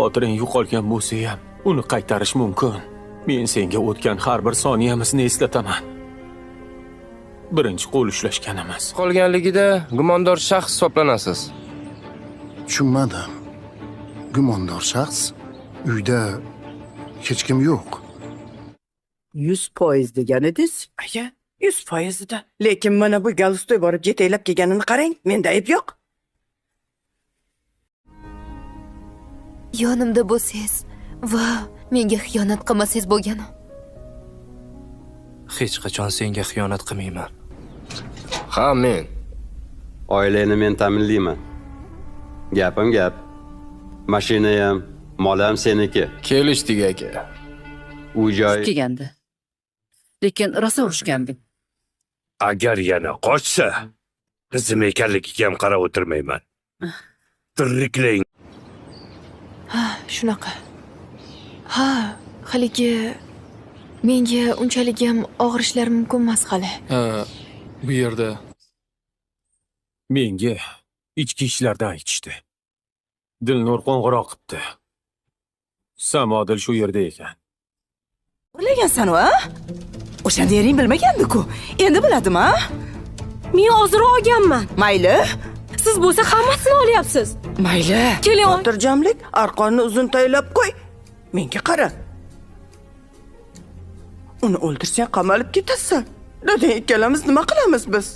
xotiring yo'qolgan bo'lsa ham uni qaytarish mumkin. Men senga o'tgan har bir soniyamizni eslataman. Birinchi qo'l ushlashganimiz. Qolganligida gumondor shaxs hisoblanasiz. Tushunmadim. Gumondor shaxs uyda hech kim yo'q. 100% degan ediz. Aya, 100% da. Lekin mana bu galstoy borib yetaklab kelganini qarang, menda ayb yo'q. Yonimda bo'lsangiz va menga xiyonat qilmasangiz bo'lgani. Hech qachon senga xiyonat qilmayman. Ha, men. Oilani men ta'minlayman. Gapim gap. Mashina ham, mol ham seniki. Kelishdik aka. Uy-joy Kelgandi. Lekin rosa urushgandik. Agar yana qochsa, qizim ekanligiga ham qarab o'tirmayman. Tiriklang. Ha, shunaqa. Ha, haligi menga unchalik ham og'rishlari mumkin emas hali. Bu yerda Menga ichki ishlardan aytishdi. Dilnur qo'ng'iroq qildi. Samodil shu yerda ekan. O'ylagansan-ku, ha? O'shanda ering bilmagandi-ku. Endi biladimi, ha? Men hozir olganman. Mayli. Siz bo'lsa hammasini olyapsiz. Mayli. Keling. Xotirjamlik, arqonni uzun taylab qo'y. Menga qara. Uni o'ldirsang qamalib ketasan. Dadang ikkalamiz nima qilamiz biz?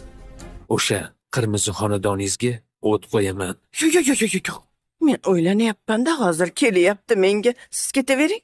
O'sha qirmizi xonadoningizga o't qo'yaman. Yo'q. Men o'ylanyapman-da, hozir kelyapti menga. Siz ketavering.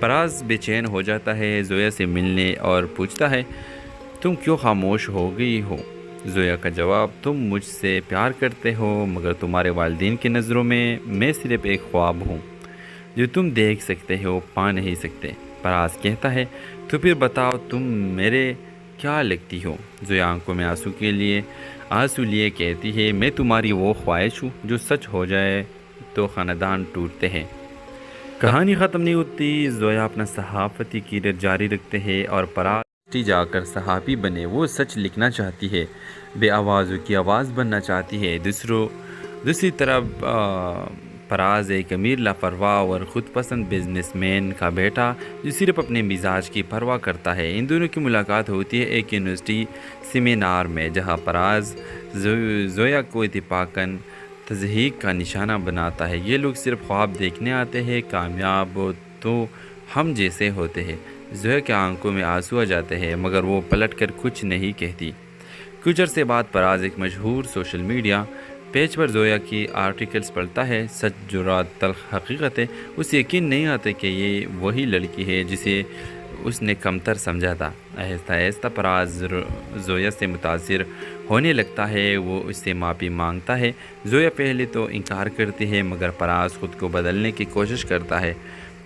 پراز بے چین ہو جاتا ہے زویا سے ملنے اور پوچھتا ہے تم کیوں خاموش ہو گئی ہو؟ زویا کا جواب تم مجھ سے پیار کرتے ہو مگر تمہارے والدین کی نظروں میں صرف ایک خواب ہوں جو تم دیکھ سکتے ہو پا نہیں سکتے۔ پراز کہتا ہے تو پھر بتاؤ تم میرے کیا لگتی ہو؟ زویا آنکھوں میں آنسو لیے کہتی ہے میں تمہاری وہ خواہش ہوں جو سچ ہو جائے تو خاندان ٹوٹتے ہیں۔ کہانی ختم نہیں ہوتی، زویا اپنا صحافتی کیریئر جاری رکھتے ہیں اور پراز جا کر صحافی بنے۔ وہ سچ لکھنا چاہتی ہے، بے آوازوں کی آواز بننا چاہتی ہے۔ دوسری طرف پراز ایک امیر لاپرواہ اور خود پسند بزنس مین کا بیٹا جو صرف اپنے مزاج کی پرواہ کرتا ہے۔ ان دونوں کی ملاقات ہوتی ہے ایک یونیورسٹی سیمینار میں جہاں پراز زویا کو اتفاقاً تضحیک کا نشانہ بناتا ہے۔ یہ لوگ صرف خواب دیکھنے آتے ہیں، کامیاب تو ہم جیسے ہوتے ہیں۔ زویا کے آنکھوں میں آنسو آ جاتے ہیں مگر وہ پلٹ کر کچھ نہیں کہتی۔ کچھ عرصے بعد پراز ایک مشہور سوشل میڈیا پیج پر زویا کی آرٹیکلز پڑھتا ہے۔ سچ جرات تلخ حقیقت ہے، اسے یقین نہیں آتا کہ یہ وہی لڑکی ہے جسے اس نے کمتر سمجھا تھا۔ آہستہ آہستہ پراز زویا سے متاثر ہونے لگتا ہے، وہ اس سے معافی مانگتا ہے۔ زویا پہلے تو انکار کرتی ہے مگر پراز خود کو بدلنے کی کوشش کرتا ہے۔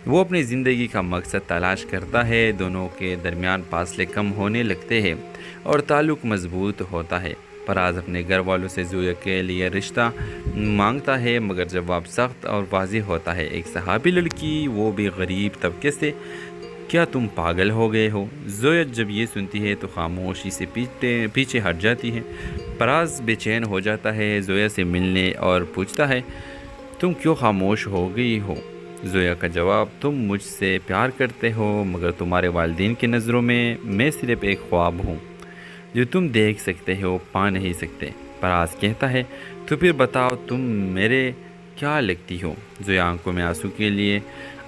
وہ اپنی زندگی کا مقصد تلاش کرتا ہے، دونوں کے درمیان فاصلے کم ہونے لگتے ہیں اور تعلق مضبوط ہوتا ہے۔ پراز اپنے گھر والوں سے زویا کے لیے رشتہ مانگتا ہے مگر جواب سخت اور واضح ہوتا ہے۔ ایک صحافی لڑکی، وہ بھی غریب طبقے سے، کیا تم پاگل ہو گئے ہو؟ زویا جب یہ سنتی ہے تو خاموشی سے پیچھے ہٹ جاتی ہے۔ پراز بے چین ہو جاتا ہے زویا سے ملنے اور پوچھتا ہے تم کیوں خاموش ہو گئی ہو؟ زویا کا جواب تم مجھ سے پیار کرتے ہو مگر تمہارے والدین کی نظروں میں صرف ایک خواب ہوں جو تم دیکھ سکتے ہو پا نہیں سکتے۔ پراز کہتا ہے تو پھر بتاؤ تم میرے کیا لگتی ہو؟ زویا آنکھوں میں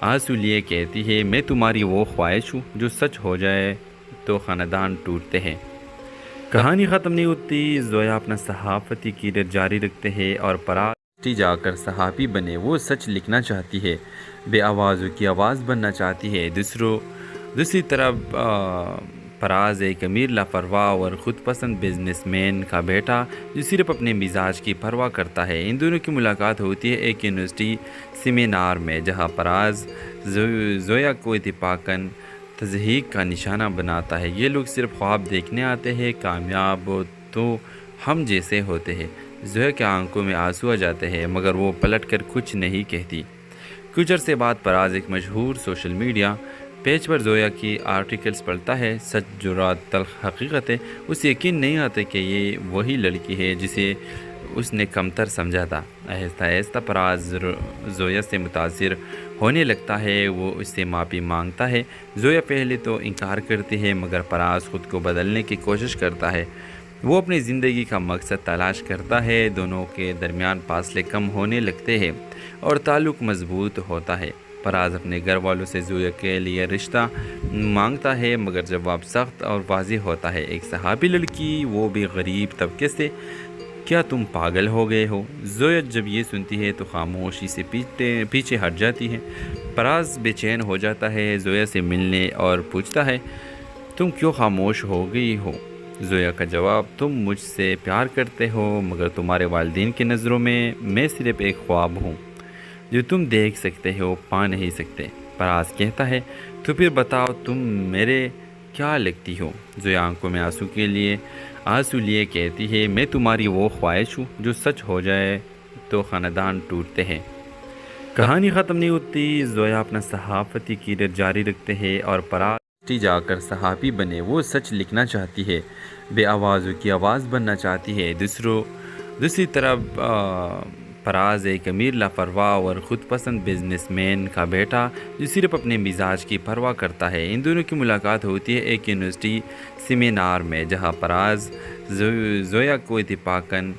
آنسو لیے کہتی ہے میں تمہاری وہ خواہش ہوں جو سچ ہو جائے تو خاندان ٹوٹتے ہیں۔ کہانی ختم نہیں ہوتی، زویا اپنا صحافتی کیریئر جاری رکھتے ہیں اور پراز جا کر صحافی بنے۔ وہ سچ لکھنا چاہتی ہے، بے آوازوں کی آواز بننا چاہتی ہے۔ دوسری طرف پراز ایک امیر لاپرواہ اور خود پسند بزنس مین کا بیٹا جو صرف اپنے مزاج کی پرواہ کرتا ہے۔ ان دونوں کی ملاقات ہوتی ہے ایک یونیورسٹی سیمینار میں جہاں پراز زویا کو اتفاقاً تضحیک کا نشانہ بناتا ہے۔ یہ لوگ صرف خواب دیکھنے آتے ہیں، کامیاب تو ہم جیسے ہوتے ہیں۔ زویا کے آنکھوں میں آنسو آ جاتے ہیں مگر وہ پلٹ کر کچھ نہیں کہتی۔ کچھ عرصے بعد پراز ایک مشہور سوشل میڈیا پیج پر زویا کی آرٹیکلز پڑھتا ہے۔ سچ جرات تلخ حقیقت ہے، اسے یقین نہیں آتا کہ یہ وہی لڑکی ہے جسے اس نے کمتر سمجھا تھا۔ آہستہ آہستہ پراز زویا سے متاثر ہونے لگتا ہے، وہ اس سے معافی مانگتا ہے۔ زویا پہلے تو انکار کرتی ہے مگر پراز خود کو بدلنے کی کوشش کرتا ہے۔ وہ اپنی زندگی کا مقصد تلاش کرتا ہے، دونوں کے درمیان فاصلے کم ہونے لگتے ہیں اور تعلق مضبوط ہوتا ہے۔ پراز اپنے گھر والوں سے زویا کے لیے رشتہ مانگتا ہے مگر جواب سخت اور واضح ہوتا ہے۔ ایک صحافی لڑکی، وہ بھی غریب طبقے سے، کیا تم پاگل ہو گئے ہو؟ زویا جب یہ سنتی ہے تو خاموشی سے پیچھے ہٹ جاتی ہے۔ پراز بے چین ہو جاتا ہے زویا سے ملنے اور پوچھتا ہے تم کیوں خاموش ہو گئی ہو؟ زویا کا جواب تم مجھ سے پیار کرتے ہو مگر تمہارے والدین کی نظروں میں صرف ایک خواب ہوں جو تم دیکھ سکتے ہو پا نہیں سکتے۔ پراز کہتا ہے تو پھر بتاؤ تم میرے کیا لگتی ہو؟ زویا آنکھوں میں آنسو لیے کہتی ہے میں تمہاری وہ خواہش ہوں جو سچ ہو جائے تو خاندان ٹوٹتے ہیں۔ کہانی ختم نہیں ہوتی، زویا اپنا صحافتی کیریئر جاری رکھتے ہیں اور پراز جا کر صحافی بنے۔ وہ سچ لکھنا چاہتی ہے، بے آوازوں کی آواز بننا چاہتی ہے۔ دوسری طرف پراز ایک امیر لاپرواہ اور خود پسند بزنس مین کا بیٹا جو صرف اپنے مزاج کی پرواہ کرتا ہے۔ ان دونوں کی ملاقات ہوتی ہے ایک یونیورسٹی سیمینار میں جہاں پراز زویا کو اتفاقاً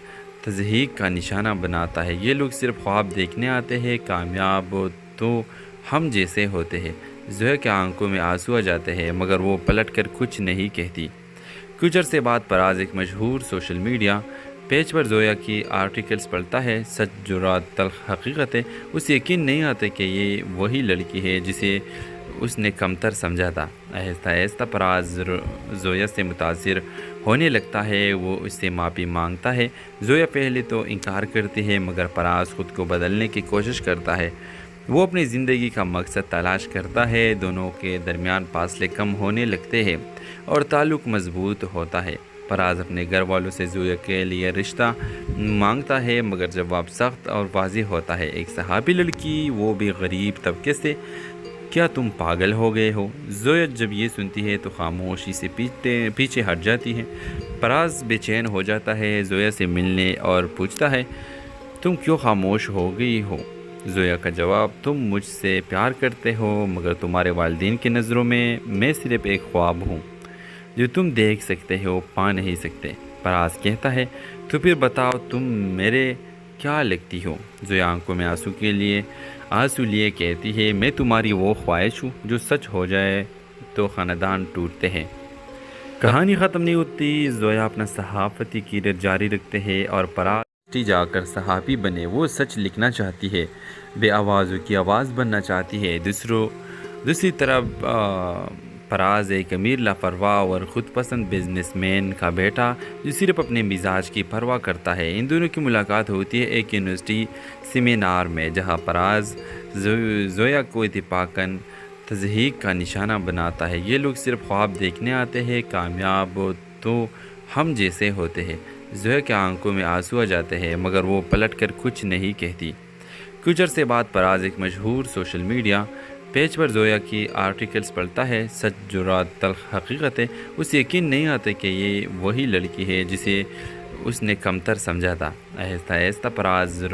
تضحیک کا نشانہ بناتا ہے۔ یہ لوگ صرف خواب دیکھنے آتے ہیں، کامیاب تو ہم جیسے ہوتے ہیں۔ زویا کے آنکھوں میں آنسو آ جاتے ہیں مگر وہ پلٹ کر کچھ نہیں کہتی۔ کچھ عرصے بعد پراز ایک مشہور سوشل میڈیا پیج پر زویا کی آرٹیکلز پڑھتا ہے۔ سچ جرات تلخ حقیقت ہے، اسے یقین نہیں آتا کہ یہ وہی لڑکی ہے جسے اس نے کمتر سمجھا تھا۔ آہستہ آہستہ فراز زویا سے متاثر ہونے لگتا ہے، وہ اس سے معافی مانگتا ہے۔ زویا پہلے تو انکار کرتی ہے مگر فراز خود کو بدلنے کی کوشش کرتا ہے۔ وہ اپنی زندگی کا مقصد تلاش کرتا ہے، دونوں کے درمیان فاصلے کم ہونے لگتے ہیں اور تعلق مضبوط ہوتا ہے۔ فراز اپنے گھر والوں سے زویا کے لیے رشتہ مانگتا ہے مگر جواب سخت اور واضح ہوتا ہے۔ ایک صحابی لڑکی، وہ بھی غریب طبقے سے، کیا تم پاگل ہو گئے ہو؟ زویا جب یہ سنتی ہے تو خاموشی سے پیچھے ہٹ جاتی ہے۔ فراز بے چین ہو جاتا ہے، زویا سے ملنے اور پوچھتا ہے تم کیوں خاموش ہو گئی ہو؟ زویا کا جواب، تم مجھ سے پیار کرتے ہو مگر تمہارے والدین کی نظروں میں صرف ایک خواب ہوں جو تم دیکھ سکتے ہو پا نہیں سکتے۔ فراز کہتا ہے تو پھر بتاؤ تم میرے کیا لگتی ہو؟ زویا آنکھوں میں آنسو لیے کہتی ہے میں تمہاری وہ خواہش ہوں جو سچ ہو جائے تو خاندان ٹوٹتے ہیں۔ کہانی ختم نہیں ہوتی، زویا اپنا صحافتی کیریئر جاری رکھتے ہیں اور فراز جا کر صحافی بنے۔ وہ سچ لکھنا چاہتی ہے، بے آوازوں کی آواز بننا چاہتی ہے۔ دوسری طرف فراز ایک امیر لاپرواہ اور خود پسند بزنس مین کا بیٹا جو صرف اپنے مزاج کی پرواہ کرتا ہے۔ ان دونوں کی ملاقات ہوتی ہے ایک یونیورسٹی سیمینار میں، جہاں فراز زویا کو اتفاقاً تضحیک کا نشانہ بناتا ہے۔ یہ لوگ صرف خواب دیکھنے آتے ہیں، کامیاب تو ہم جیسے ہوتے ہیں۔ زویا کے آنکھوں میں آنسو آ جاتے ہیں مگر وہ پلٹ کر کچھ نہیں کہتی۔ کچھ عرصے بعد فراز ایک مشہور سوشل میڈیا پیج پر زویا کی آرٹیکلز پڑھتا ہے۔ سچ، جرات، تلخ حقیقت ہے۔ اسے یقین نہیں آتا کہ یہ وہی لڑکی ہے جسے اس نے کمتر سمجھا تھا۔ آہستہ آہستہ فراز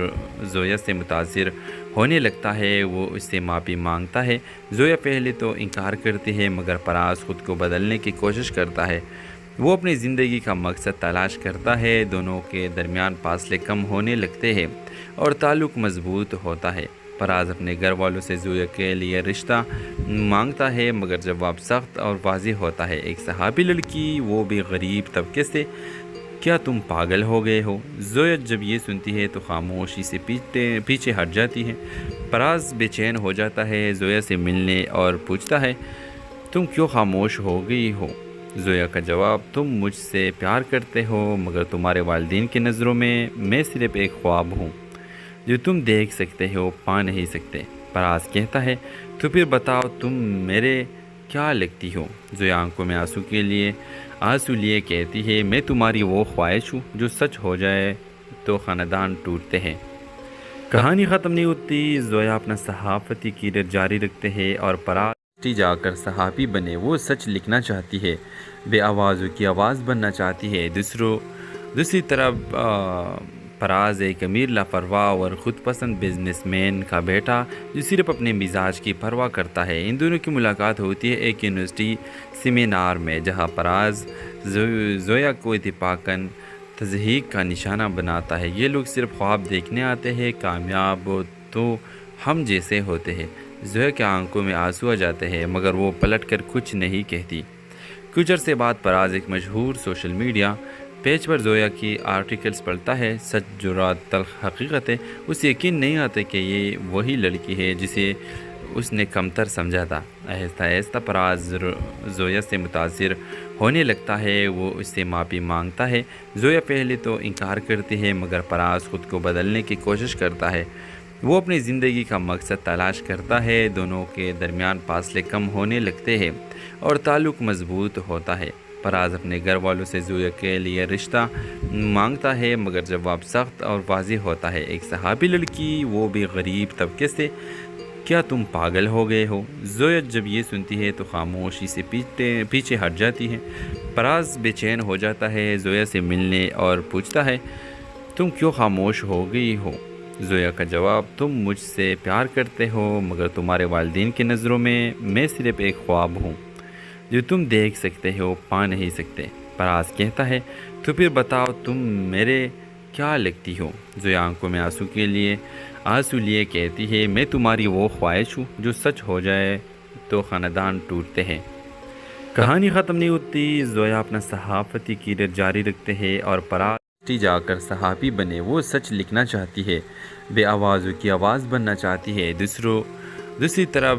زویا سے متاثر ہونے لگتا ہے، وہ اس سے معافی مانگتا ہے۔ زویا پہلے تو انکار کرتی ہے مگر فراز خود کو بدلنے کی کوشش کرتا ہے۔ وہ اپنی زندگی کا مقصد تلاش کرتا ہے، دونوں کے درمیان فاصلے کم ہونے لگتے ہیں اور تعلق مضبوط ہوتا ہے۔ فراز اپنے گھر والوں سے زویا کے لیے رشتہ مانگتا ہے مگر جواب سخت اور واضح ہوتا ہے۔ ایک صحابی لڑکی، وہ بھی غریب طبقے سے، کیا تم پاگل ہو گئے ہو؟ زویا جب یہ سنتی ہے تو خاموشی سے پیچھے ہٹ جاتی ہے۔ فراز بے چین ہو جاتا ہے، زویا سے ملنے اور پوچھتا ہے تم کیوں خاموش ہو گئی ہو؟ زویا کا جواب، تم مجھ سے پیار کرتے ہو مگر تمہارے والدین کی نظروں میں صرف ایک خواب ہوں جو تم دیکھ سکتے ہو پا نہیں سکتے۔ فراز کہتا ہے تو پھر بتاؤ تم میرے کیا لگتی ہو؟ زویا آنکھوں میں آنسو لیے کہتی ہے میں تمہاری وہ خواہش ہوں جو سچ ہو جائے تو خاندان ٹوٹتے ہیں۔ کہانی ختم نہیں ہوتی، زویا اپنا صحافتی کیریئر جاری رکھتے ہیں اور فراز جا کر صحافی بنے۔ وہ سچ لکھنا چاہتی ہے، بے آوازوں کی آواز بننا چاہتی ہے۔ دوسری طرف فراز ایک امیر لاپرواہ اور خود پسند بزنس مین کا بیٹا جو صرف اپنے مزاج کی پرواہ کرتا ہے۔ ان دونوں کی ملاقات ہوتی ہے ایک یونیورسٹی سیمینار میں، جہاں فراز زویا کو اتفاقاً تضحیک کا نشانہ بناتا ہے۔ یہ لوگ صرف خواب دیکھنے آتے ہیں، کامیاب تو ہم جیسے ہوتے ہیں۔ زویا کے آنکھوں میں آنسو آ جاتے ہیں مگر وہ پلٹ کر کچھ نہیں کہتی۔ کچھ عرصے بعد فراز ایک مشہور سوشل میڈیا پیج پر زویا کی آرٹیکلز پڑھتا ہے۔ سچ، جرات، تلخ حقیقت ہے۔ اسے یقین نہیں آتا کہ یہ وہی لڑکی ہے جسے اس نے کمتر سمجھا تھا۔ آہستہ آہستہ فراز زویا سے متاثر ہونے لگتا ہے، وہ اس سے معافی مانگتا ہے۔ زویا پہلے تو انکار کرتی ہے مگر فراز خود کو بدلنے کی کوشش کرتا ہے۔ وہ اپنی زندگی کا مقصد تلاش کرتا ہے، دونوں کے درمیان فاصلے کم ہونے لگتے ہیں اور تعلق مضبوط ہوتا ہے۔ فراز اپنے گھر والوں سے زویا کے لیے رشتہ مانگتا ہے مگر جواب سخت اور واضح ہوتا ہے۔ ایک صحابی لڑکی، وہ بھی غریب طبقے سے، کیا تم پاگل ہو گئے ہو؟ زویا جب یہ سنتی ہے تو خاموشی سے پیچھے ہٹ جاتی ہے۔ فراز بے چین ہو جاتا ہے، زویا سے ملنے اور پوچھتا ہے تم کیوں خاموش ہو گئی ہو؟ زویا کا جواب، تم مجھ سے پیار کرتے ہو مگر تمہارے والدین کی نظروں میں صرف ایک خواب ہوں جو تم دیکھ سکتے ہو پا نہیں سکتے۔ فراز کہتا ہے تو پھر بتاؤ تم میرے کیا لگتی ہو؟ زویا آنکھوں میں آنسو لیے کہتی ہے میں تمہاری وہ خواہش ہوں جو سچ ہو جائے تو خاندان ٹوٹتے ہیں۔ کہانی ختم نہیں ہوتی، زویا اپنا صحافتی کیریئر جاری رکھتے ہیں اور فراز جا کر صحافی بنے۔ وہ سچ لکھنا چاہتی ہے، بے آوازوں کی آواز بننا چاہتی ہے۔ دوسری طرف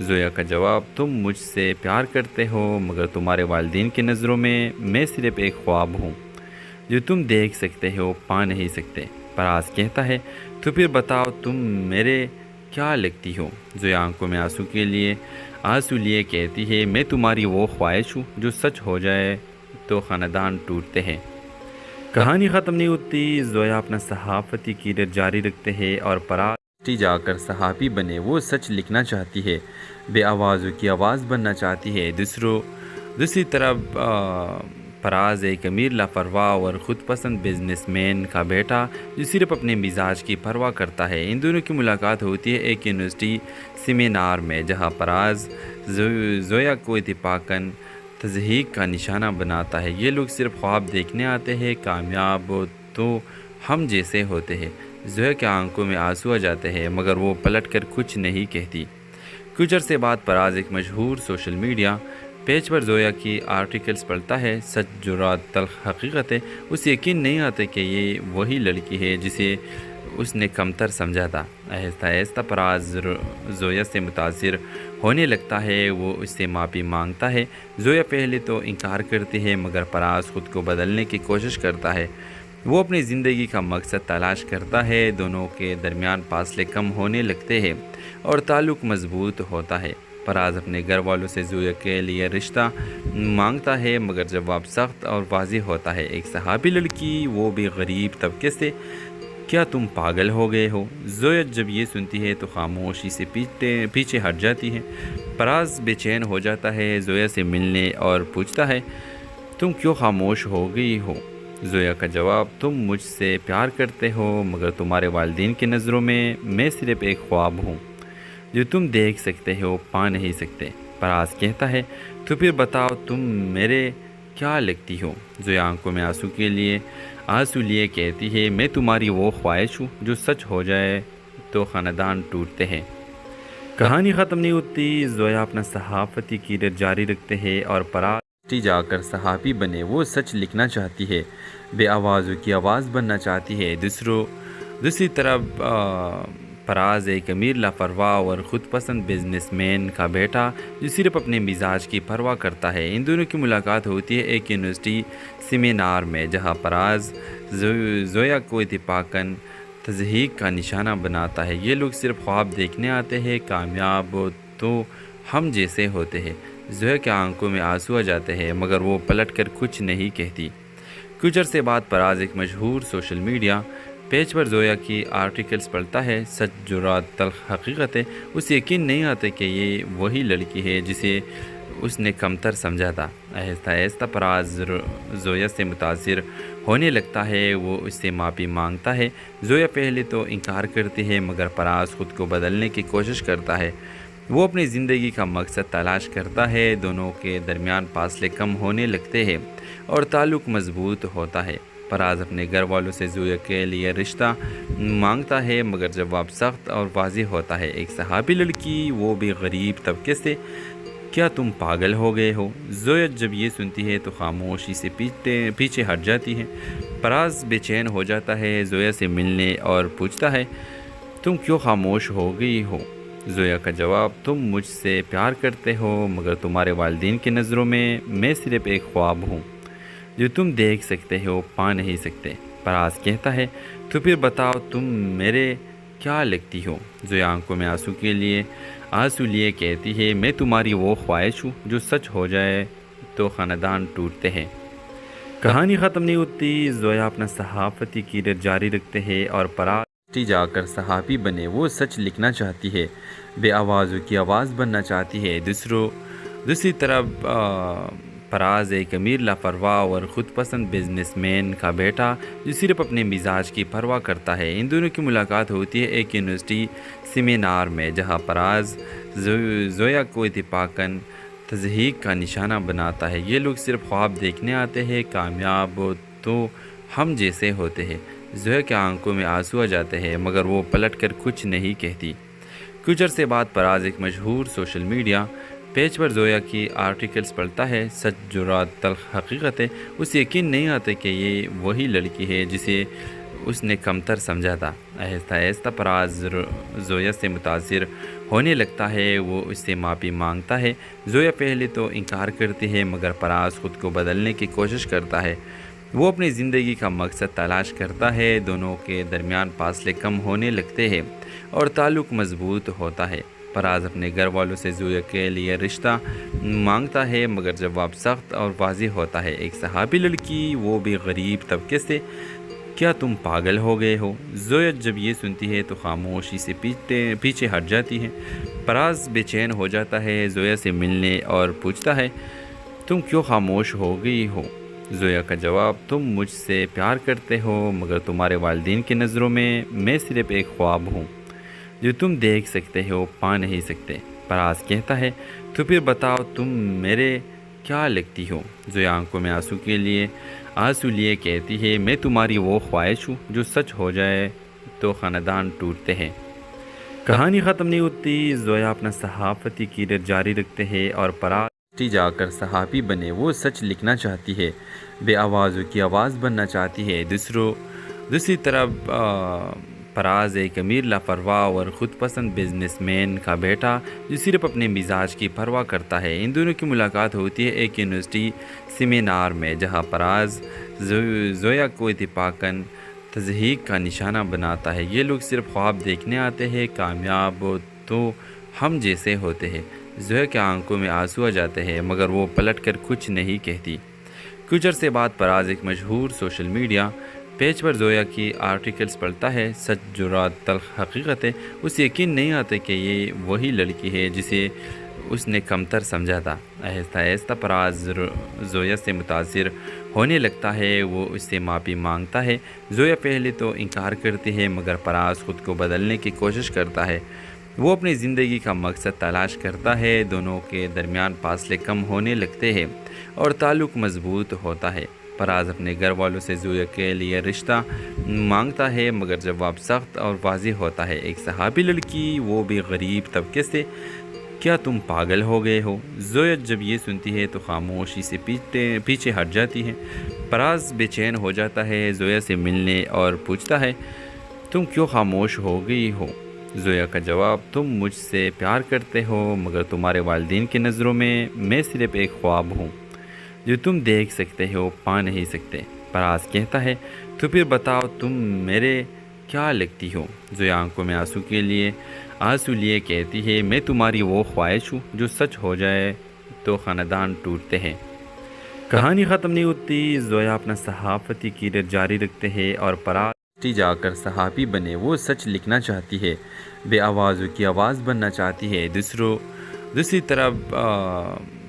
زویا کا جواب تم مجھ سے پیار کرتے ہو مگر تمہارے والدین کی نظروں میں صرف ایک خواب ہوں جو تم دیکھ سکتے ہو پا نہیں سکتے۔ فراز کہتا ہے تو پھر بتاؤ تم میرے کیا لگتی ہو؟ زویا آنکھوں میں آنسو لیے کہتی ہے میں تمہاری وہ خواہش ہوں جو سچ ہو جائے تو خاندان ٹوٹتے ہیں۔ کہانی ختم نہیں ہوتی، زویا اپنا صحافتی کیریئر جاری رکھتے ہیں اور فراز جا کر صحافی بنے۔ وہ سچ لکھنا چاہتی ہے، بے آوازوں کی آواز بننا چاہتی ہے۔ دوسری طرف فراز ایک امیر لاپرواہ اور خود پسند بزنس مین کا بیٹا جو صرف اپنے مزاج کی پرواہ کرتا ہے۔ ان دونوں کی ملاقات ہوتی ہے ایک یونیورسٹی سیمینار میں جہاں فراز زویا کو اتفاقاً تضحیک کا نشانہ بناتا ہے۔ یہ لوگ صرف خواب دیکھنے آتے ہیں، کامیاب تو ہم جیسے ہوتے ہیں۔ زویا کے آنکھوں میں آنسو آ جاتے ہیں مگر وہ پلٹ کر کچھ نہیں کہتی۔ کچھ عرصے بعد فراز ایک مشہور سوشل میڈیا پیج پر زویا کی آرٹیکلز پڑھتا ہے۔ سچ جرات تلخ حقیقت ہے، اسے یقین نہیں آتا کہ یہ وہی لڑکی ہے جسے اس نے کمتر سمجھا تھا۔ آہستہ آہستہ فراز زویا سے متاثر ہونے لگتا ہے، وہ اس سے معافی مانگتا ہے۔ زویا پہلے تو انکار کرتی ہے مگر فراز خود کو بدلنے کی کوشش کرتا ہے۔ وہ اپنی زندگی کا مقصد تلاش کرتا ہے، دونوں کے درمیان فاصلے کم ہونے لگتے ہیں اور تعلق مضبوط ہوتا ہے۔ فراز اپنے گھر والوں سے زویا کے لیے رشتہ مانگتا ہے مگر جواب سخت اور واضح ہوتا ہے۔ ایک صحافی لڑکی، وہ بھی غریب طبقے سے، کیا تم پاگل ہو گئے ہو؟ زویا جب یہ سنتی ہے تو خاموشی سے پیچھے ہٹ جاتی ہے۔ فراز بے چین ہو جاتا ہے، زویا سے ملنے اور پوچھتا ہے تم کیوں خاموش ہو گئی ہو؟ زویا کا جواب تم مجھ سے پیار کرتے ہو مگر تمہارے والدین کی نظروں میں صرف ایک خواب ہوں جو تم دیکھ سکتے ہو پا نہیں سکتے۔ فراز کہتا ہے تو پھر بتاؤ تم میرے کیا لگتی ہو؟ زویا آنکھوں میں آنسو لیے کہتی ہے میں تمہاری وہ خواہش ہوں جو سچ ہو جائے تو خاندان ٹوٹتے ہیں۔ کہانی ختم نہیں ہوتی، زویا اپنا صحافتی کیریئر جاری رکھتے ہیں اور فراز جا کر صحافی بنے۔ وہ سچ لکھنا چاہتی ہے، بے آوازوں کی آواز بننا چاہتی ہے۔ دوسری طرف فراز ایک امیر لاپرواہ اور خود پسند بزنس مین کا بیٹا جو صرف اپنے مزاج کی پرواہ کرتا ہے۔ ان دونوں کی ملاقات ہوتی ہے ایک یونیورسٹی سیمینار میں جہاں فراز زویا کو اتفاقاً تضحیک کا نشانہ بناتا ہے۔ یہ لوگ صرف خواب دیکھنے آتے ہیں، کامیاب تو ہم جیسے ہوتے ہیں۔ زویا کے آنکھوں میں آنسو آ جاتے ہیں مگر وہ پلٹ کر کچھ نہیں کہتی۔ کچھ عرصے بعد فراز ایک مشہور سوشل میڈیا پیج پر زویا کی آرٹیکلز پڑھتا ہے۔ سچ جرات تلخ حقیقت ہے، اسے یقین نہیں آتا کہ یہ وہی لڑکی ہے جسے اس نے کمتر سمجھا تھا۔ آہستہ آہستہ فراز زویا سے متاثر ہونے لگتا ہے، وہ اس سے معافی مانگتا ہے۔ زویا پہلے تو انکار کرتی ہے مگر فراز خود کو بدلنے کی کوشش کرتا ہے۔ وہ اپنی زندگی کا مقصد تلاش کرتا ہے، دونوں کے درمیان فاصلے کم ہونے لگتے ہیں اور تعلق مضبوط ہوتا ہے۔ فراز اپنے گھر والوں سے زویا کے لیے رشتہ مانگتا ہے مگر جواب سخت اور واضح ہوتا ہے۔ ایک صحافی لڑکی، وہ بھی غریب طبقے سے، کیا تم پاگل ہو گئے ہو؟ زویا جب یہ سنتی ہے تو خاموشی سے پیچھے ہٹ جاتی ہے۔ فراز بے چین ہو جاتا ہے، زویا سے ملنے اور پوچھتا ہے تم کیوں خاموش ہو گئی ہو؟ زویا کا جواب تم مجھ سے پیار کرتے ہو مگر تمہارے والدین کی نظروں میں صرف ایک خواب ہوں جو تم دیکھ سکتے ہو پا نہیں سکتے۔ فراز کہتا ہے تو پھر بتاؤ تم میرے کیا لگتی ہو؟ زویا آنکھوں میں آنسو لیے کہتی ہے میں تمہاری وہ خواہش ہوں جو سچ ہو جائے تو خاندان ٹوٹتے ہیں۔ کہانی ختم نہیں ہوتی، زویا اپنا صحافتی کیریئر جاری رکھتے ہیں اور فراز جا کر صحافی بنے۔ وہ سچ لکھنا چاہتی ہے، بے آوازوں کی آواز بننا چاہتی ہے۔ دوسری طرف فراز ایک امیر لاپرواہ اور خود پسند بزنس مین کا بیٹا جو صرف اپنے مزاج کی پرواہ کرتا ہے۔ ان دونوں کی ملاقات ہوتی ہے ایک یونیورسٹی سیمینار میں جہاں فراز زویا کو اتفاقاً تضحیک کا نشانہ بناتا ہے۔ یہ لوگ صرف خواب دیکھنے آتے ہیں، کامیاب تو ہم جیسے ہوتے ہیں۔ زویا کے آنکھوں میں آنسو آ جاتے ہیں مگر وہ پلٹ کر کچھ نہیں کہتی۔ کچھ عرصے بعد فراز ایک مشہور سوشل میڈیا پیج پر زویا کی آرٹیکلز پڑھتا ہے۔ سچ جرات تلخ حقیقت ہے، اسے یقین نہیں آتا کہ یہ وہی لڑکی ہے جسے اس نے کمتر سمجھا تھا۔ آہستہ آہستہ فراز زویا سے متاثر ہونے لگتا ہے، وہ اس سے معافی مانگتا ہے۔ زویا پہلے تو انکار کرتی ہے مگر فراز خود کو بدلنے کی کوشش کرتا ہے۔ وہ اپنی زندگی کا مقصد تلاش کرتا ہے، دونوں کے درمیان فاصلے کم ہونے لگتے ہیں اور تعلق مضبوط ہوتا ہے۔ فراز اپنے گھر والوں سے زویا کے لیے رشتہ مانگتا ہے مگر جواب سخت اور واضح ہوتا ہے۔ ایک صحابی لڑکی، وہ بھی غریب طبقے سے، کیا تم پاگل ہو گئے ہو؟ زویا جب یہ سنتی ہے تو خاموشی سے پیچھے ہٹ جاتی ہے۔ فراز بے چین ہو جاتا ہے، زویا سے ملنے اور پوچھتا ہے تم کیوں خاموش ہو گئی ہو؟ زویا کا جواب، تم مجھ سے پیار کرتے ہو مگر تمہارے والدین کی نظروں میں صرف ایک خواب ہوں جو تم دیکھ سکتے ہو، پا نہیں سکتے۔ فراز کہتا ہے تو پھر بتاؤ تم میرے کیا لگتی ہو؟ زویا آنکھوں میں آنسو لیے کہتی ہے میں تمہاری وہ خواہش ہوں جو سچ ہو جائے تو خاندان ٹوٹتے ہیں۔ کہانی ختم نہیں ہوتی، زویا اپنا صحافتی کیریئر جاری رکھتے ہیں اور فراز جا کر صحافی بنے۔ وہ سچ لکھنا چاہتی ہے، بے آوازوں کی آواز بننا چاہتی ہے۔ دوسری طرف فراز ایک امیر لاپرواہ اور خود پسند بزنس مین کا بیٹا جو صرف اپنے مزاج کی پرواہ کرتا ہے۔ ان دونوں کی ملاقات ہوتی ہے ایک یونیورسٹی سیمینار میں، جہاں فراز زویا کو اتفاقاً تضحیک کا نشانہ بناتا ہے۔ یہ لوگ صرف خواب دیکھنے آتے ہیں، کامیاب تو ہم جیسے ہوتے ہیں۔ زویا کے آنکھوں میں آنسو آ جاتے ہیں مگر وہ پلٹ کر کچھ نہیں کہتی۔ کچھ عرصے بعد فراز ایک مشہور سوشل میڈیا پیج پر زویا کی آرٹیکلز پڑھتا ہے، سچ جرات تلخ حقیقت ہے۔ اسے یقین نہیں آتا کہ یہ وہی لڑکی ہے جسے اس نے کمتر سمجھا تھا۔ آہستہ آہستہ فراز زویا سے متاثر ہونے لگتا ہے، وہ اس سے معافی مانگتا ہے۔ زویا پہلے تو انکار کرتی ہے مگر فراز خود کو بدلنے کی کوشش کرتا ہے۔ وہ اپنی زندگی کا مقصد تلاش کرتا ہے، دونوں کے درمیان فاصلے کم ہونے لگتے ہیں اور تعلق مضبوط ہوتا ہے۔ فراز اپنے گھر والوں سے زویا کے لیے رشتہ مانگتا ہے مگر جواب سخت اور واضح ہوتا ہے۔ ایک صحابی لڑکی، وہ بھی غریب طبقے سے، کیا تم پاگل ہو گئے ہو؟ زویا جب یہ سنتی ہے تو خاموشی سے پیچھے ہٹ جاتی ہے۔ فراز بے چین ہو جاتا ہے، زویا سے ملنے اور پوچھتا ہے تم کیوں خاموش ہو گئی ہو؟ زویا کا جواب، تم مجھ سے پیار کرتے ہو مگر تمہارے والدین کی نظروں میں صرف ایک خواب ہوں جو تم دیکھ سکتے ہو، پا نہیں سکتے۔ فراز کہتا ہے تو پھر بتاؤ تم میرے کیا لگتی ہو؟ زویا آنکھوں میں آنسو لیے کہتی ہے میں تمہاری وہ خواہش ہوں جو سچ ہو جائے تو خاندان ٹوٹتے ہیں۔ کہانی ختم نہیں ہوتی، زویا اپنا صحافتی کیریئر جاری رکھتے ہیں اور فراز جا کر صحافی بنے۔ وہ سچ لکھنا چاہتی ہے، بے آوازوں کی آواز بننا چاہتی ہے۔ دوسری طرف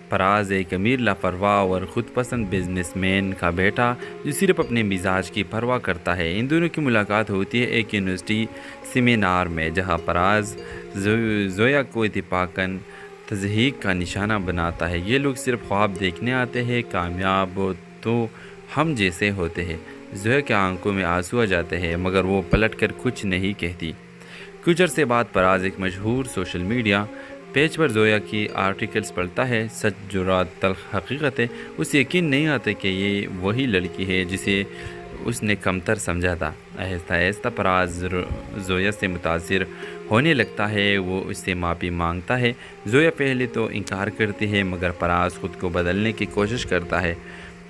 فراز ایک امیر لاپرواہ اور خود پسند بزنس مین کا بیٹا جو صرف اپنے مزاج کی پرواہ کرتا ہے۔ ان دونوں کی ملاقات ہوتی ہے ایک یونیورسٹی سیمینار میں، جہاں فراز زویا کو اتفاقاً تضحیک کا نشانہ بناتا ہے۔ یہ لوگ صرف خواب دیکھنے آتے ہیں، کامیاب تو ہم جیسے ہوتے ہیں۔ زویا کے آنکھوں میں آنسو آ جاتے ہیں مگر وہ پلٹ کر کچھ نہیں کہتی۔ کچھ عرصے بعد فراز ایک مشہور سوشل میڈیا پیج پر زویا کی آرٹیکلز پڑھتا ہے، سچ جرات تلخ حقیقت ہے۔ اسے یقین نہیں آتا کہ یہ وہی لڑکی ہے جسے اس نے کمتر سمجھا تھا۔ آہستہ آہستہ فراز زویا سے متاثر ہونے لگتا ہے، وہ اس سے معافی مانگتا ہے۔ زویا پہلے تو انکار کرتی ہے مگر فراز خود کو بدلنے کی کوشش کرتا ہے۔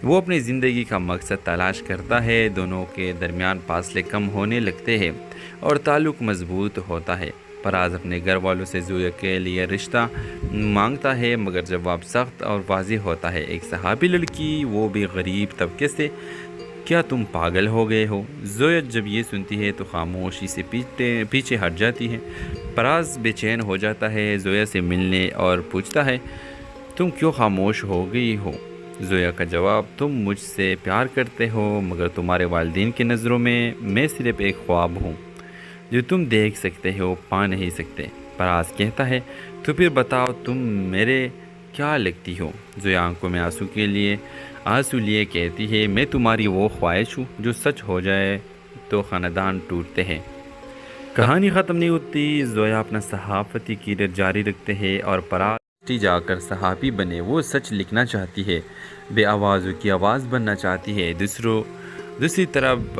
وہ اپنی زندگی کا مقصد تلاش کرتا ہے، دونوں کے درمیان فاصلے کم ہونے لگتے ہیں اور تعلق مضبوط ہوتا ہے۔ فراز اپنے گھر والوں سے زویا کے لیے رشتہ مانگتا ہے مگر جواب سخت اور واضح ہوتا ہے۔ ایک صحابی لڑکی، وہ بھی غریب طبقے سے، کیا تم پاگل ہو گئے ہو؟ زویا جب یہ سنتی ہے تو خاموشی سے پیچھے ہٹ جاتی ہے۔ فراز بے چین ہو جاتا ہے، زویا سے ملنے اور پوچھتا ہے تم کیوں خاموش ہو گئی ہو؟ زویا کا جواب، تم مجھ سے پیار کرتے ہو مگر تمہارے والدین کی نظروں میں صرف ایک خواب ہوں جو تم دیکھ سکتے ہو، پا نہیں سکتے۔ فراز کہتا ہے تو پھر بتاؤ تم میرے کیا لگتی ہو؟ زویا آنکھوں میں آنسو لیے کہتی ہے میں تمہاری وہ خواہش ہوں جو سچ ہو جائے تو خاندان ٹوٹتے ہیں۔ کہانی ختم نہیں ہوتی، زویا اپنا صحافتی کیریئر جاری رکھتے ہیں اور فراز جا کر صحافی بنے۔ وہ سچ لکھنا چاہتی ہے، بے آوازوں کی آواز بننا چاہتی ہے۔ دوسری طرف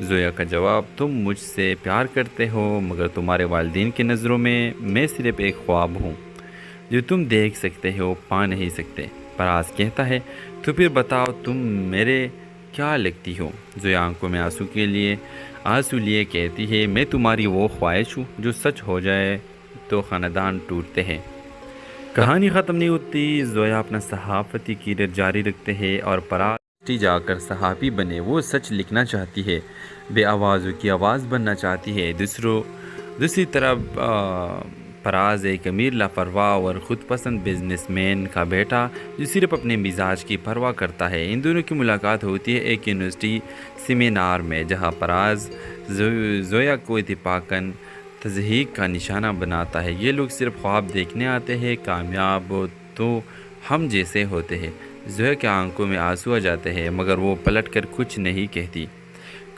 زویا کا جواب، تم مجھ سے پیار کرتے ہو مگر تمہارے والدین کی نظروں میں صرف ایک خواب ہوں جو تم دیکھ سکتے ہو پا نہیں سکتے۔ فراز کہتا ہے، تو پھر بتاؤ تم میرے کیا لگتی ہو؟ زویا آنکھوں میں آنسو لیے کہتی ہے، میں تمہاری وہ خواہش ہوں جو سچ ہو جائے تو خاندان ٹوٹتے ہیں۔ کہانی ختم نہیں ہوتی، زویا اپنا صحافتی کیریئر جاری رکھتے ہیں اور پراز جا کر صحافی بنے وہ سچ لکھنا چاہتی ہے، بے آوازوں کی آواز بننا چاہتی ہے۔ دوسری طرف فراز ایک امیر لاپرواہ اور خود پسند بزنس مین کا بیٹا جو صرف اپنے مزاج کی پرواہ کرتا ہے۔ ان دونوں کی ملاقات ہوتی ہے ایک یونیورسٹی سیمینار میں، جہاں فراز زویا کو اتفاقاً تضحیک کا نشانہ بناتا ہے۔ یہ لوگ صرف خواب دیکھنے آتے ہیں، کامیاب تو ہم جیسے ہوتے ہیں۔ زویا کے آنکھوں میں آنسو آ جاتے ہیں مگر وہ پلٹ کر کچھ نہیں کہتی۔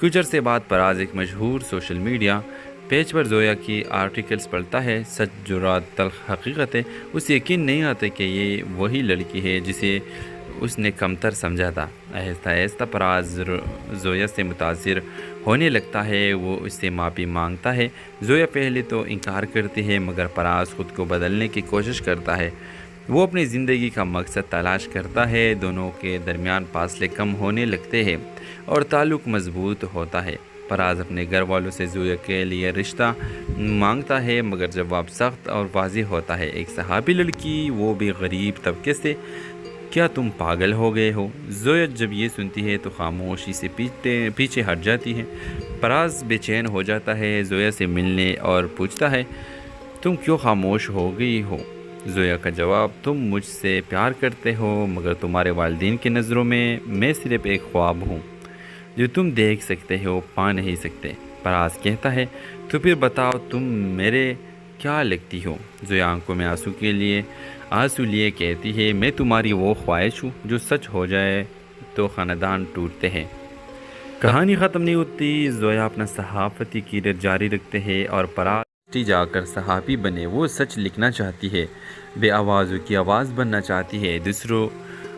کچھ عرصے بعد فراز ایک مشہور سوشل میڈیا پیج پر زویا کی آرٹیکلز پڑھتا ہے، سچ جرات تلخ حقیقت ہے۔ اسے یقین نہیں آتا کہ یہ وہی لڑکی ہے جسے اس نے کمتر سمجھا تھا۔ آہستہ آہستہ فراز زویا سے متاثر ہونے لگتا ہے، وہ اس سے معافی مانگتا ہے۔ زویا پہلے تو انکار کرتی ہے مگر فراز خود کو بدلنے کی کوشش کرتا ہے۔ وہ اپنی زندگی کا مقصد تلاش کرتا ہے، دونوں کے درمیان فاصلے کم ہونے لگتے ہیں اور تعلق مضبوط ہوتا ہے۔ فراز اپنے گھر والوں سے زویا کے لیے رشتہ مانگتا ہے مگر جواب سخت اور واضح ہوتا ہے، ایک صحابی لڑکی، وہ بھی غریب طبقے سے۔ کیا تم پاگل ہو گئے ہو؟ زویا جب یہ سنتی ہے تو خاموشی سے پیچھے ہٹ جاتی ہے۔ فراز بے چین ہو جاتا ہے، زویا سے ملنے اور پوچھتا ہے، تم کیوں خاموش ہو گئی ہو؟ زویا کا جواب، تم مجھ سے پیار کرتے ہو مگر تمہارے والدین کی نظروں میں صرف ایک خواب ہوں جو تم دیکھ سکتے ہو پا نہیں سکتے۔ فراز کہتا ہے، تو پھر بتاؤ تم میرے کیا لگتی ہو؟ زویا آنکھوں میں آنسو لیے کہتی ہے، میں تمہاری وہ خواہش ہوں جو سچ ہو جائے تو خاندان ٹوٹتے ہیں۔ کہانی ختم نہیں ہوتی، زویا اپنا صحافتی کیریئر جاری رکھتے ہیں اور فراز جا کر صحافی بنے وہ سچ لکھنا چاہتی ہے، بے آوازوں کی آواز بننا چاہتی ہے۔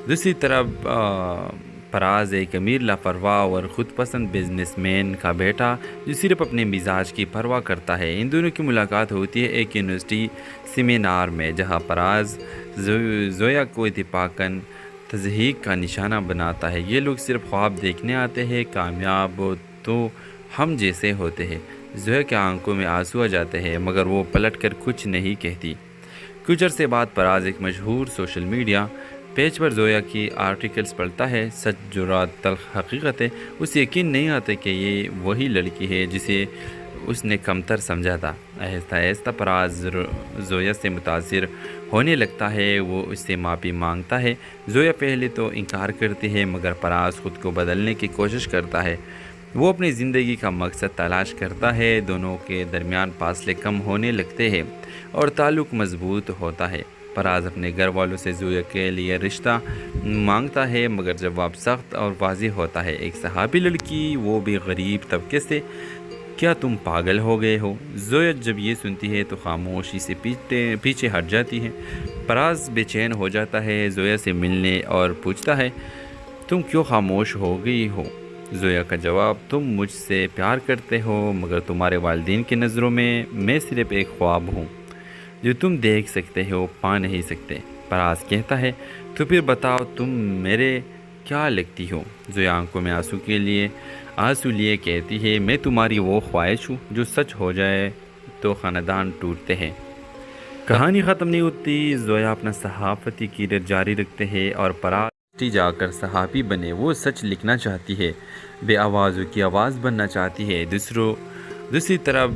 دوسری طرف فراز ایک امیر لاپرواہ اور خود پسند بزنس مین کا بیٹا جو صرف اپنے مزاج کی پرواہ کرتا ہے۔ ان دونوں کی ملاقات ہوتی ہے ایک یونیورسٹی سیمینار میں، جہاں فراز زویا کو اتفاقاً تضحیک کا نشانہ بناتا ہے۔ یہ لوگ صرف خواب دیکھنے آتے ہیں، کامیاب تو ہم جیسے ہوتے ہیں۔ زویا کے آنکھوں میں آنسو آ جاتے ہیں مگر وہ پلٹ کر کچھ نہیں کہتی۔ کچھ عرصے بعد فراز ایک مشہور سوشل میڈیا پیج پر زویا کی آرٹیکلز پڑھتا ہے، سچ جرات تلخ حقیقت ہے۔ اسے یقین نہیں آتا کہ یہ وہی لڑکی ہے جسے اس نے کمتر سمجھا تھا۔ آہستہ آہستہ فراز زویا سے متاثر ہونے لگتا ہے، وہ اس سے معافی مانگتا ہے۔ زویا پہلے تو انکار کرتی ہے مگر فراز خود کو بدلنے کی کوشش کرتا ہے۔ وہ اپنی زندگی کا مقصد تلاش کرتا ہے، دونوں کے درمیان فاصلے کم ہونے لگتے ہیں اور تعلق مضبوط ہوتا ہے۔ فراز اپنے گھر والوں سے زویا کے لیے رشتہ مانگتا ہے مگر جواب سخت اور واضح ہوتا ہے، ایک صحابی لڑکی، وہ بھی غریب طبقے سے۔ کیا تم پاگل ہو گئے ہو؟ زویا جب یہ سنتی ہے تو خاموشی سے پیچھے ہٹ جاتی ہے۔ فراز بے چین ہو جاتا ہے، زویا سے ملنے اور پوچھتا ہے، تم کیوں خاموش ہو گئی ہو؟ زویا کا جواب، تم مجھ سے پیار کرتے ہو مگر تمہارے والدین کی نظروں میں صرف ایک خواب ہوں جو تم دیکھ سکتے ہو پا نہیں سکتے۔ فراز کہتا ہے، تو پھر بتاؤ تم میرے کیا لگتی ہو؟ زویا آنکھوں میں آنسو لیے کہتی ہے، میں تمہاری وہ خواہش ہوں جو سچ ہو جائے تو خاندان ٹوٹتے ہیں۔ کہانی ختم نہیں ہوتی، زویا اپنا صحافتی کیریئر جاری رکھتے ہیں اور فراز جا کر صحافی بنے وہ سچ لکھنا چاہتی ہے، بے آوازوں کی آواز بننا چاہتی ہے۔ دوسری طرف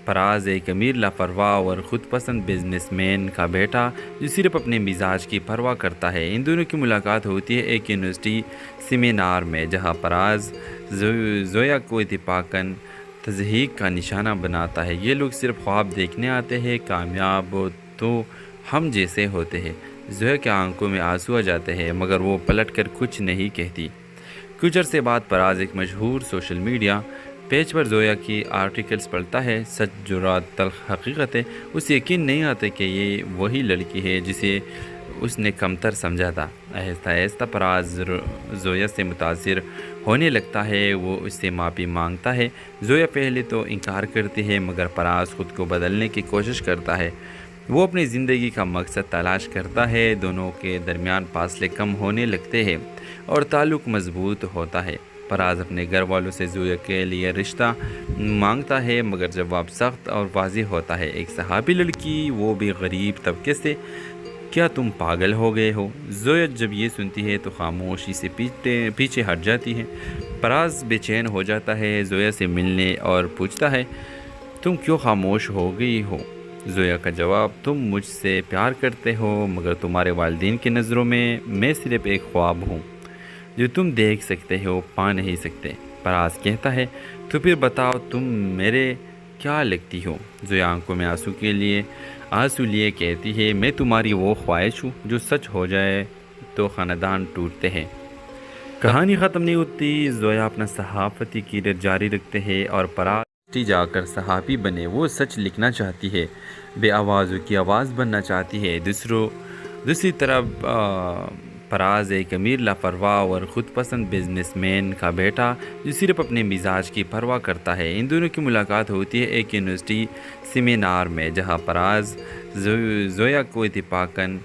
فراز ایک امیر لاپرواہ اور خود پسند بزنس مین کا بیٹا جو صرف اپنے مزاج کی پرواہ کرتا ہے۔ ان دونوں کی ملاقات ہوتی ہے ایک یونیورسٹی سیمینار میں، جہاں فراز زویا کو اتفاقاً تضحیک کا نشانہ بناتا ہے۔ یہ لوگ صرف خواب دیکھنے آتے ہیں، کامیاب تو ہم جیسے ہوتے ہیں۔ زویا کے آنکھوں میں آنسو آ جاتے ہیں مگر وہ پلٹ کر کچھ نہیں کہتی۔ کچھ عرصے بعد فراز ایک مشہور سوشل میڈیا پیج پر زویا کی آرٹیکلز پڑھتا ہے، سچ جرات تلخ حقیقت ہے۔ اسے یقین نہیں آتا کہ یہ وہی لڑکی ہے جسے اس نے کمتر سمجھا تھا۔ آہستہ آہستہ فراز زویا سے متاثر ہونے لگتا ہے وہ اس سے معافی مانگتا ہے۔ زویا پہلے تو انکار کرتی ہے مگر فراز خود کو بدلنے کی کوشش کرتا ہے۔ وہ اپنی زندگی کا مقصد تلاش کرتا ہے، دونوں کے درمیان فاصلے کم ہونے لگتے ہیں اور تعلق مضبوط ہوتا ہے۔ فراز اپنے گھر والوں سے زویا کے لیے رشتہ مانگتا ہے مگر جواب سخت اور واضح ہوتا ہے۔ ایک صحابی لڑکی، وہ بھی غریب طبقے سے، کیا تم پاگل ہو گئے ہو؟ زویا جب یہ سنتی ہے تو خاموشی سے پیچھے ہٹ جاتی ہے۔ فراز بے چین ہو جاتا ہے، زویا سے ملنے اور پوچھتا ہے تم کیوں خاموش ہو گئی ہو؟ زویا کا جواب، تم مجھ سے پیار کرتے ہو مگر تمہارے والدین کی نظروں میں صرف ایک خواب ہوں جو تم دیکھ سکتے ہو، پا نہیں سکتے۔ فراز کہتا ہے تو پھر بتاؤ تم میرے کیا لگتی ہو؟ زویا آنکھوں میں آنسو لیے کہتی ہے میں تمہاری وہ خواہش ہوں جو سچ ہو جائے تو خاندان ٹوٹتے ہیں۔ کہانی ختم نہیں ہوتی، زویا اپنا صحافتی کیریئر جاری رکھتے ہیں اور فراز جا کر صحافی بنے۔ وہ سچ لکھنا چاہتی ہے، بے آوازوں کی آواز بننا چاہتی ہے۔ دوسری طرف فراز ایک امیر لاپرواہ اور خود پسند بزنس مین کا بیٹا جو صرف اپنے مزاج کی پرواہ کرتا ہے۔ ان دونوں کی ملاقات ہوتی ہے ایک یونیورسٹی سیمینار میں جہاں فراز زویا کو اتفاقاً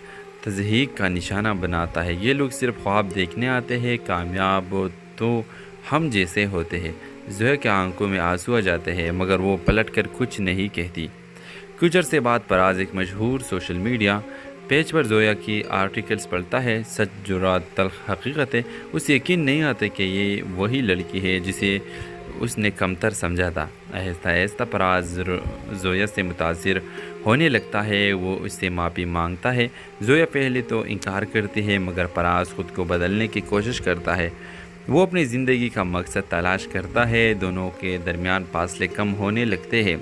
تضحیک کا نشانہ بناتا ہے۔ یہ لوگ صرف خواب دیکھنے آتے ہیں، کامیاب تو ہم جیسے ہوتے ہیں۔ زویا کے آنکھوں میں آنسو آ جاتے ہیں مگر وہ پلٹ کر کچھ نہیں کہتی۔ کچھ عرصے بعد فراز ایک مشہور سوشل میڈیا پیج پر زویا کی آرٹیکلز پڑھتا ہے، سچ جرات تلخ حقیقت ہے۔ اسے یقین نہیں آتا کہ یہ وہی لڑکی ہے جسے اس نے کمتر سمجھا تھا۔ آہستہ آہستہ فراز زویا سے متاثر ہونے لگتا ہے، وہ اس سے معافی مانگتا ہے۔ زویا پہلے تو انکار کرتی ہے مگر فراز خود کو بدلنے کی کوشش کرتا ہے۔ وہ اپنی زندگی کا مقصد تلاش کرتا ہے، دونوں کے درمیان فاصلے کم ہونے لگتے ہیں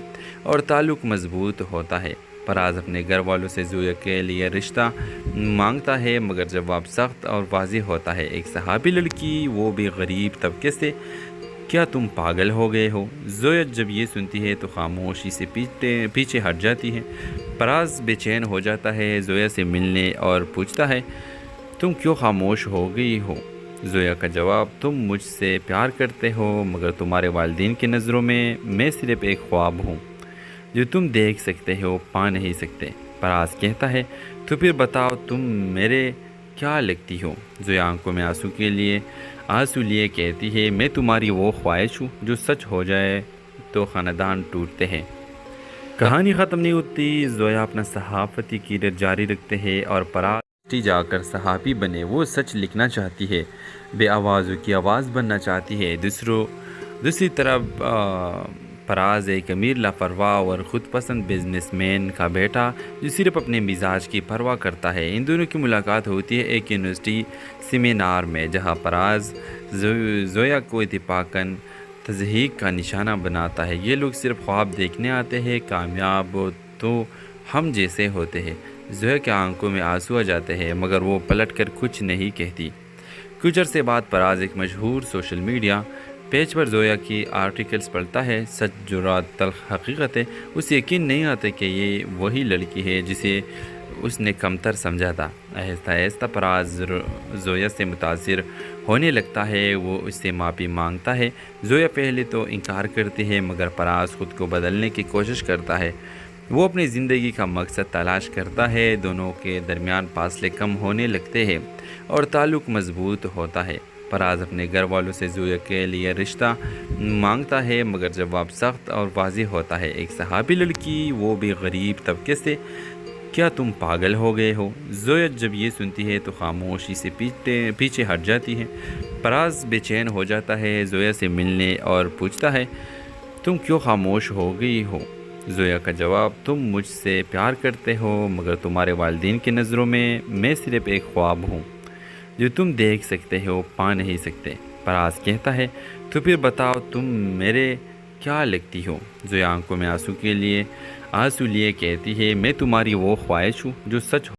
اور تعلق مضبوط ہوتا ہے۔ فراز اپنے گھر والوں سے زویا کے لیے رشتہ مانگتا ہے مگر جواب سخت اور واضح ہوتا ہے۔ ایک صحابی لڑکی، وہ بھی غریب طبقے سے، کیا تم پاگل ہو گئے ہو؟ زویا جب یہ سنتی ہے تو خاموشی سے پیچھے ہٹ جاتی ہے۔ فراز بے چین ہو جاتا ہے، زویا سے ملنے اور پوچھتا ہے تم کیوں خاموش ہو گئی ہو؟ زویا کا جواب، تم مجھ سے پیار کرتے ہو مگر تمہارے والدین کی نظروں میں صرف ایک خواب ہوں جو تم دیکھ سکتے ہو، پا نہیں سکتے۔ فراز کہتا ہے تو پھر بتاؤ تم میرے کیا لگتی ہو؟ زویا آنکھوں میں آنسو لیے کہتی ہے میں تمہاری وہ خواہش ہوں جو سچ ہو جائے تو خاندان ٹوٹتے ہیں۔ کہانی ختم نہیں ہوتی، زویا اپنا صحافتی کیریئر جاری رکھتے ہیں اور فراز جا کر صحافی بنے۔ وہ سچ لکھنا چاہتی ہے، بے آوازوں کی آواز بننا چاہتی ہے۔ دوسری طرف فراز ایک امیر لاپرواہ اور خود پسند بزنس مین کا بیٹا جو صرف اپنے مزاج کی پرواہ کرتا ہے۔ ان دونوں کی ملاقات ہوتی ہے ایک یونیورسٹی سیمینار میں جہاں فراز زویا کو اتفاقاً تضحیک کا نشانہ بناتا ہے۔ یہ لوگ صرف خواب دیکھنے آتے ہیں، کامیاب تو ہم جیسے ہوتے ہیں۔ زویا کے آنکھوں میں آنسو آ جاتے ہیں مگر وہ پلٹ کر کچھ نہیں کہتی۔ کچھ عرصے بعد فراز ایک مشہور سوشل میڈیا پیج پر زویا کی آرٹیکلز پڑھتا ہے، سچ جرات تلخ حقیقت ہے۔ اسے یقین نہیں آتا کہ یہ وہی لڑکی ہے جسے اس نے کمتر سمجھا تھا۔ آہستہ آہستہ فراز زویا سے متاثر ہونے لگتا ہے، وہ اس سے معافی مانگتا ہے۔ زویا پہلے تو انکار کرتی ہے مگر فراز خود کو بدلنے کی کوشش کرتا ہے۔ وہ اپنی زندگی کا مقصد تلاش کرتا ہے، دونوں کے درمیان فاصلے کم ہونے لگتے ہیں اور تعلق مضبوط ہوتا ہے۔ فراز اپنے گھر والوں سے زویا کے لیے رشتہ مانگتا ہے مگر جواب سخت اور واضح ہوتا ہے۔ ایک صحابی لڑکی، وہ بھی غریب طبقے سے، کیا تم پاگل ہو گئے ہو؟ زویا جب یہ سنتی ہے تو خاموشی سے پیچھے ہٹ جاتی ہے۔ فراز بے چین ہو جاتا ہے، زویا سے ملنے اور پوچھتا ہے تم کیوں خاموش ہو گئی ہو؟ زویا کا جواب، تم مجھ سے پیار کرتے ہو مگر تمہارے والدین کی نظروں میں صرف ایک خواب ہوں جو تم دیکھ سکتے ہو، پا نہیں سکتے۔ فراز کہتا ہے تو پھر بتاؤ تم میرے کیا لگتی ہو؟ زویا آنکھوں میں آنسو لیے کہتی ہے میں تمہاری وہ خواہش ہوں جو سچ